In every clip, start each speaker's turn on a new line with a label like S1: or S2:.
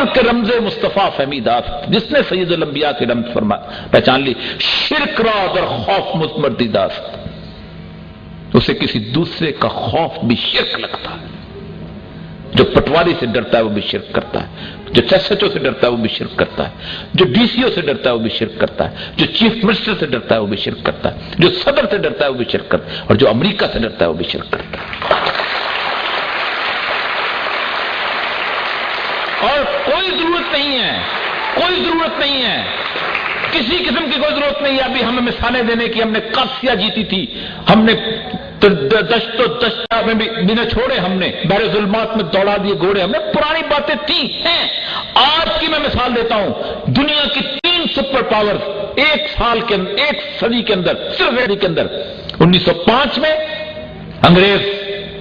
S1: فخر کے رمز مصطفیٰ فہمیدہ، جس نے سید الانبیاء کی رمز پہچان لی، شرک را در خوف مردیدہ، اسے کسی دوسرے کا خوف بھی شرک لگتا ہے۔ جو پٹواری سے ڈرتا ہے وہ بھی شرک کرتا ہے، جو ایس ایچ او سے ڈرتا ہے وہ بھی شرک کرتا ہے، جو ڈی سی او سے ڈرتا ہے وہ بھی شرک کرتا ہے، جو چیف منسٹر سے ڈرتا ہے وہ بھی شرک کرتا ہے، جو صدر سے ڈرتا ہے وہ بھی شرک کرتا ہے، اور جو امریکہ سے ڈرتا ہے وہ بھی شرک کرتا ہے۔ اور کوئی ضرورت نہیں ہے، کوئی ضرورت نہیں ہے، کسی قسم کی کوئی ضرورت نہیں ہے ابھی ہمیں مثالیں دینے کی۔ ہم نے قادسیہ جیتی تھی، ہم نے دشت و دشتہ میں بھی نہ چھوڑے، ہم نے بحر ظلمات میں دوڑا دیے گھوڑے، ہم نے پرانی باتیں تھی ہیں۔ آج کی میں مثال دیتا ہوں، دنیا کی 3 سپر پاور ایک صدی کے اندر، صرف صدی کے اندر 1905 میں انگریز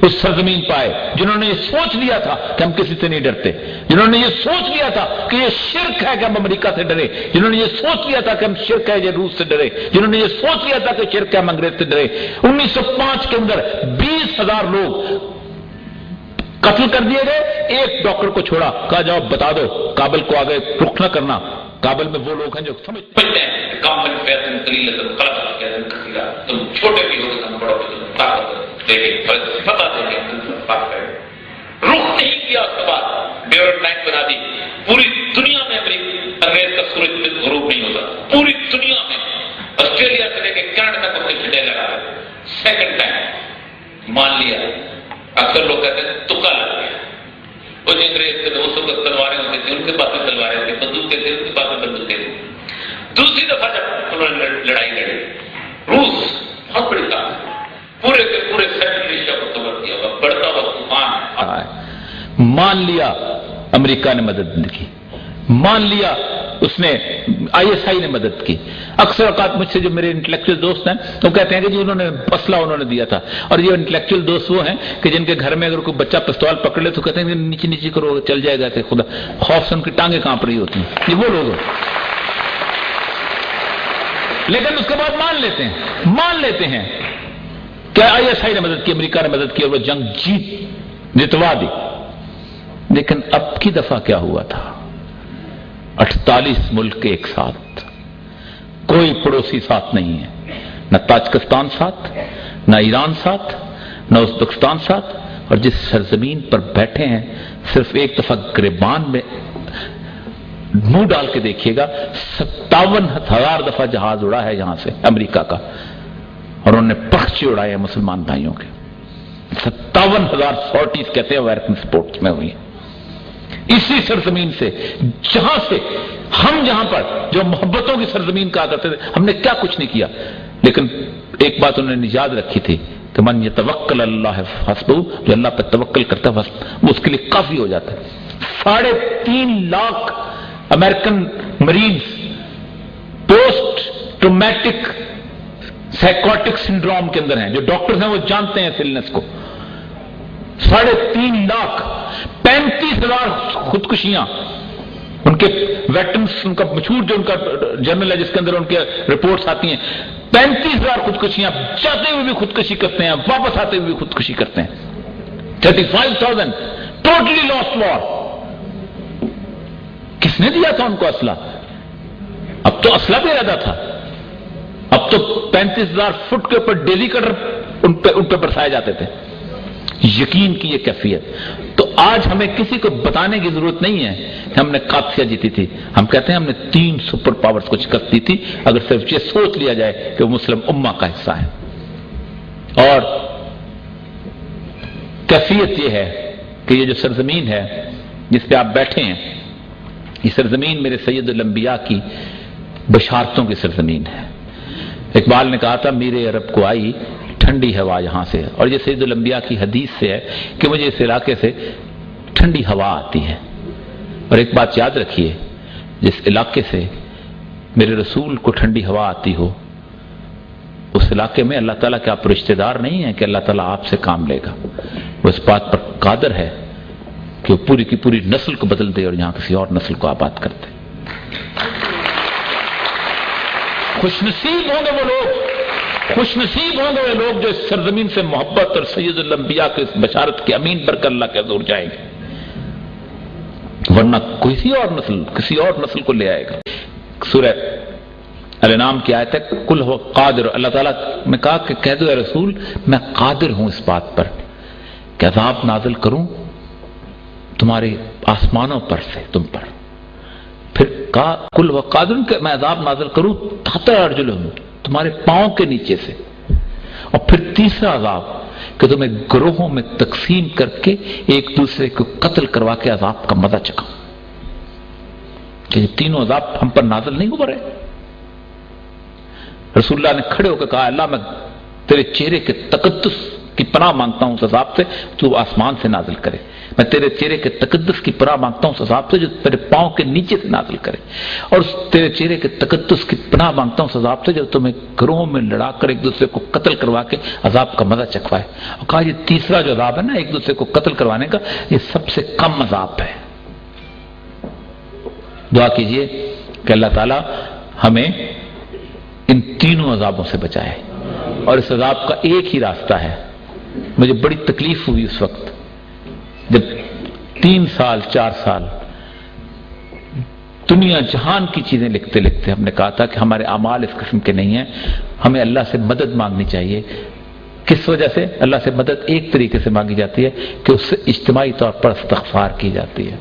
S1: اس سرزمین پہ آئے جنہوں نے یہ سوچ لیا تھا کہ ہم کسی سے نہیں ڈرتے، جنہوں نے یہ سوچ لیا تھا کہ یہ شرک ہے کہ ہم امریکہ سے ڈرے، جنہوں نے یہ سوچ لیا تھا کہ ہم شرک ہے یہ روس سے ڈرے، جنہوں نے یہ سوچ لیا تھا کہ شرک ہے ہم انگریز سے ڈرے۔ 1905 کے اندر 20,000 لوگ قتل کر دیے گئے، ایک ڈاکٹر کو چھوڑا، کہا جاؤ بتا دو کابل کو آگے رخ نہ کرنا۔ کابل میں وہ لوگ ہیں جو سمجھتے ہیں تم چھوٹے بھی ہو تو بڑوں پتا دیں گے رخ نہیں کیا، اس کے بعد ڈیورٹ لائن بنا دی۔ پوری دنیا میں انگریز کا سورج غروب نہیں ہوتا، پوری دنیا میں آسٹریلیا سے لے کے کینیڈا تک اسے جھنڈے لگا۔ سیکنڈ ٹائم مان لیا، اکثر لوگ کہتے ہیں تکا لگ گیا۔ وہ انگریز کے دوستوں کو تلواریں ہوتی تھیں، ان کے پاس میں تلواریں تھیں، بندوقیں تھیں، ان کے پاس میں بندوقیں تھیں۔ دوسری دفعہ جب انہوں نے لڑائی لڑی، روس بہت بڑی طاقت، پورے کے پورے سینٹرل ایشیا کو کور کیا ہوا بڑھتا ہوا طوفان۔ مان لیا امریکہ نے مدد کی، مان لیا اس نے ISI نے مدد کی۔ اکثر اوقات مجھ سے جو میرے انٹلیکچوئل دوست ہیں وہ کہتے ہیں کہ جی انہوں نے اسلحہ انہوں نے دیا تھا، اور یہ انٹلیکچوئل دوست وہ ہیں کہ جن کے گھر میں اگر کوئی بچہ پستول پکڑ لے تو کہتے ہیں کہ نیچے نیچے کرو چل جائے گا، کہ خدا خوف سے ان کی ٹانگیں کانپ رہی ہوتی ہیں۔ یہ وہ لوگ ہیں، لیکن اس کے بعد مان لیتے ہیں کہ ISI نے مدد کی، امریکہ نے مدد کی، اور وہ جنگ جتوا دی۔ لیکن اب کی دفعہ کیا ہوا تھا؟ 48 ملک ایک ساتھ، کوئی پڑوسی ساتھ نہیں ہے، نہ تاجکستان ساتھ، نہ ایران ساتھ، نہ ازبکستان ساتھ، اور جس سرزمین پر بیٹھے ہیں صرف ایک دفعہ گریبان میں منہ ڈال کے دیکھیے گا، 57,000 دفعہ جہاز اڑا ہے یہاں سے امریکہ کا، اور انہوں نے پخچے اڑائے ہیں مسلمان بھائیوں کے۔ 57,000 سارٹیز کہتے ہیں امریکن سپورٹس میں ہوئی، اسی سرزمین سے جہاں سے ہم جہاں پر جو محبتوں کی سرزمین کہا کرتے تھے، ہم نے کیا کچھ نہیں کیا، لیکن ایک بات انہوں نے یاد رکھی تھی کہ من یتوکل اللہ حسبہ، جو اللہ پہ توکل کرتا ہے وہ اس کے لیے کافی ہو جاتا ہے۔ 3.5 lakh American Marines post traumatic psychotic syndrome کے اندر ہیں، جو ڈاکٹرز ہیں وہ جانتے ہیں اس النس کو۔ 3.5 لاکھ، 35,000 خودکشیاں، ان کے ویٹرنس، ان کا مشہور جو ان کا جرنل ہے جس کے اندر ان کے رپورٹس آتی ہیں، 35,000 خودکشیاں، جاتے ہوئے بھی خودکشی کرتے ہیں، واپس آتے ہوئے بھی خودکشی کرتے ہیں۔ 35,000 ٹوٹلی لاسٹ وار۔ کس نے دیا تھا ان کو اسلحہ؟ اب تو اسلحہ بھی زیادہ تھا، اب تو 35,000 فٹ کے اوپر ڈیلی کٹر ان پہ برسائے جاتے تھے۔ یقین کی یہ کیفیت۔ تو آج ہمیں کسی کو بتانے کی ضرورت نہیں ہے کہ ہم نے قادسیہ جیتی تھی، ہم کہتے ہیں ہم نے 3 سپر پاورز کو شکست دی تھی، اگر صرف یہ سوچ لیا جائے کہ وہ مسلم امہ کا حصہ ہے۔ اور کیفیت یہ ہے کہ یہ جو سرزمین ہے جس پہ آپ بیٹھے ہیں، یہ سرزمین میرے سید الانبیاء کی بشارتوں کی سرزمین ہے۔ اقبال نے کہا تھا میرے عرب کو آئی ٹھنڈی ہوا یہاں سے، اور یہ سید الانبیاء کی حدیث سے ہے کہ مجھے اس علاقے سے ٹھنڈی ہوا آتی ہے۔ اور ایک بات یاد رکھیے، جس علاقے سے میرے رسول کو ٹھنڈی ہوا آتی ہو، اس علاقے میں اللہ تعالیٰ کے آپ رشتہ دار نہیں ہیں کہ اللہ تعالیٰ آپ سے کام لے گا، وہ اس بات پر قادر ہے کہ وہ پوری کی پوری نسل کو بدل دے اور یہاں کسی اور نسل کو آباد کر دے۔ خوش نصیب ہوں گے وہ لوگ، خوش نصیب ہوں گے وہ لوگ جو اس سرزمین سے محبت اور سید الانبیاء کے اس بشارت کے امین پر کر اللہ کے حضور جائیں گے۔ ورنہ کسی اور نسل کو لے آئے گا. سورہ الانعام کی آیت ہے کل ہو قادر. اللہ تعالیٰ نے کہا کہ کہہ دو اے رسول میں قادر ہوں اس بات پر کہ عذاب نازل کروں تمہارے آسمانوں پر سے تم پر. پھر کہا کل ہو قادر کہ میں عذاب نازل کروں تحت ارجلہم تمہارے پاؤں کے نیچے سے. اور پھر تیسرا عذاب کہ تمہیں گروہوں میں تقسیم کر کے ایک دوسرے کو قتل کروا کے عذاب کا مزہ چکھاؤں. کہ یہ تینوں عذاب ہم پر نازل نہیں ہو رہے. رسول اللہ نے کھڑے ہو کے کہا اللہ میں تیرے چہرے کے تقدس کی پناہ مانگتا ہوں اس عذاب سے تو آسمان سے نازل کرے. میں تیرے چہرے کے تقدس کی پناہ مانگتا ہوں اس عذاب سے جو تیرے پاؤں کے نیچے سے نازل کرے. اور تیرے چہرے کے تقدس کی پناہ مانگتا ہوں اس عذاب سے جو تمہیں گروہوں میں لڑا کر ایک دوسرے کو قتل کروا کے عذاب کا مزہ چکھوائے. اور کہا یہ تیسرا جو عذاب ہے نا ایک دوسرے کو قتل کروانے کا یہ سب سے کم عذاب ہے. دعا کیجئے کہ اللہ تعالی ہمیں ان تینوں عذابوں سے بچائے. اور اس عذاب کا ایک ہی راستہ ہے. مجھے بڑی تکلیف ہوئی اس وقت جب 3 سال 4 سال دنیا جہان کی چیزیں لکھتے لکھتے ہم نے کہا تھا کہ ہمارے اعمال اس قسم کے نہیں ہیں, ہمیں اللہ سے مدد مانگنی چاہیے. کس وجہ سے اللہ سے مدد ایک طریقے سے مانگی جاتی ہے کہ اس سے اجتماعی طور پر استغفار کی جاتی ہے.